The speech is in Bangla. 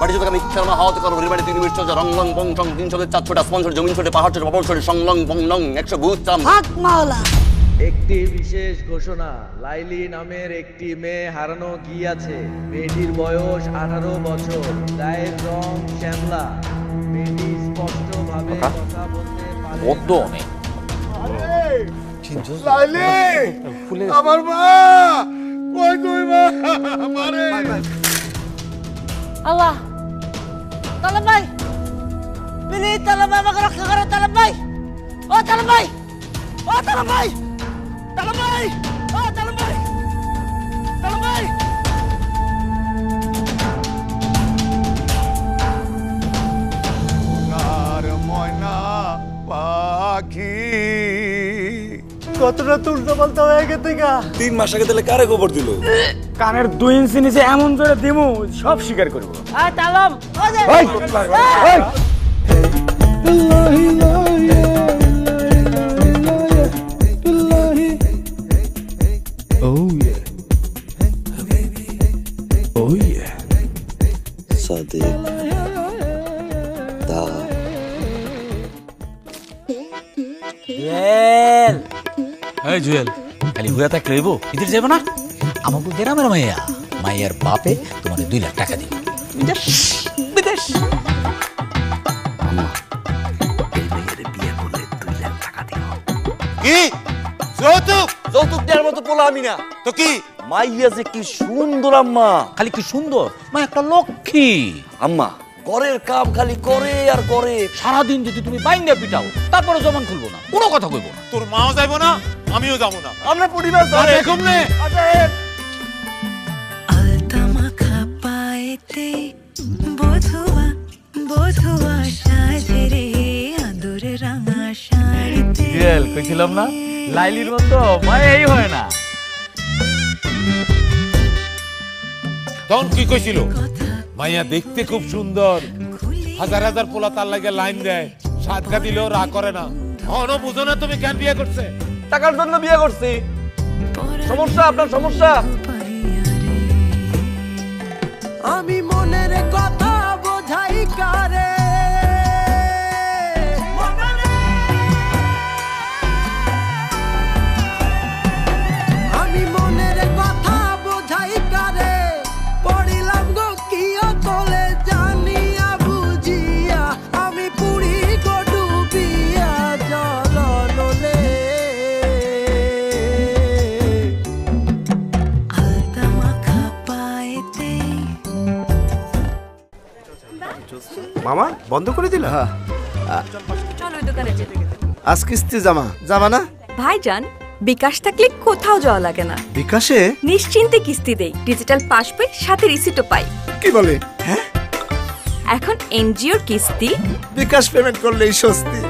পার্টি যদি আমি শর্মা হাওয়াতে করো রিবাড়ি 3 মিনিট চলে রং লং বং টং 3 চলে 4 ছোটা স্পন্সর জমিন ছোটে পাহাড় ছোটে বাবল ছোটে সংলং বং নং 100 ভূত চাম হক মাওলা। একটি বিশেষ ঘোষণা, লাইলি নামের একটি মেয়ে হারানো গিয়েছে। মেয়েটির বয়স 18 বছর, গায়ের রং শ্যামলা। মেয়েটি স্পষ্টভাবে কথা বলতে পারে বদ্ধ অনেক লাইলি আমার মা কই তুই মা আমারে আল্লাহ, তালাব ভাই প্লিজ, তালাব ভাই আমাকে রক্ষা করো। তালাব ভাই, ও তালাব ভাই, ও তালাব ভাই, তালাব ভাই, ও তালাব ভাই, তালাব ভাই। আর ময়না পাখি কতটা তুলতে বলতে হয়ে গেছে গা। 3 মাস আগে তাহলে কারে খবর দিল? কানের 2 ইঞ্চি নিচে এমন জোরে দিমু সব স্বীকার করবো। আয় তালাব, ও যে সাদিক দা জুয়েল, এই জুয়েল খালি হুয়া থাকলে হইব, ইদের যাবো না? আমাকে গ্রামের মাইয়া, মাইয়ার বাপে তোমার 2 লাখ টাকা দিব। বিদেশ বিদেশ কি যৌতুক? যৌতুক দেওয়ার মতো পোলা আমি না তো কি মাইয়া যে কি সুন্দর আম্মা। খালি কি সুন্দর, মা একটা লক্ষ্মী। আম্মা ঘরের কাম খালি করে আর করে। সারাদিন যদি তুমি বাইন্দা পিটাও তারপরে জমান খুলবো না, কোনো কথা কইবো না। তোর মাও যাইবো না, আমিও যাবো না। আমরা পরিবার ধরে দেখুন নে আলতা মাখা পায়েতে বধুয়া বধুয়া সাজে রে আদরে রাঙা শাড়িতে। জুয়েল কইছিলাম না লাইলির মতো মায়েই হয় না। তখন কি কইছিল? মাইয়া দেখতে খুব সুন্দর, হাজার হাজার পোলা তার লাগে লাইন দেয়, সাদকা দিলেও রাগ করে না। অন বুঝো না তুমি কেন বিয়ে করছে? টাকার জন্য বিয়ে করছি। সমস্যা আপনার সমস্যা। আমি মনের কথা বোঝাই কারে, আমি মনের কথা বোঝাই কারে, পড়িলাম গো কিয়া তলে জানিয়া বুঝিয়া, আমি পুরি গো ডুবিয়া জলনলে। আলতা মাখা পায়েতে। মামা বন্ধ করে দিলা? চলো ওই দোকানে যেতে। আজ কিস্তি জামা না? ভাইজান, বিকাশ থাকলে কোথাও যাওয়া লাগে না। বিকাশে নিশ্চিন্তে কিস্তি দেই, ডিজিটাল পাস বই সাথে রিসিটও পাই। কি বলে? হ্যাঁ, এখন এনজিওর কিস্তি বিকাশ পেমেন্ট করলেই স্বস্তি।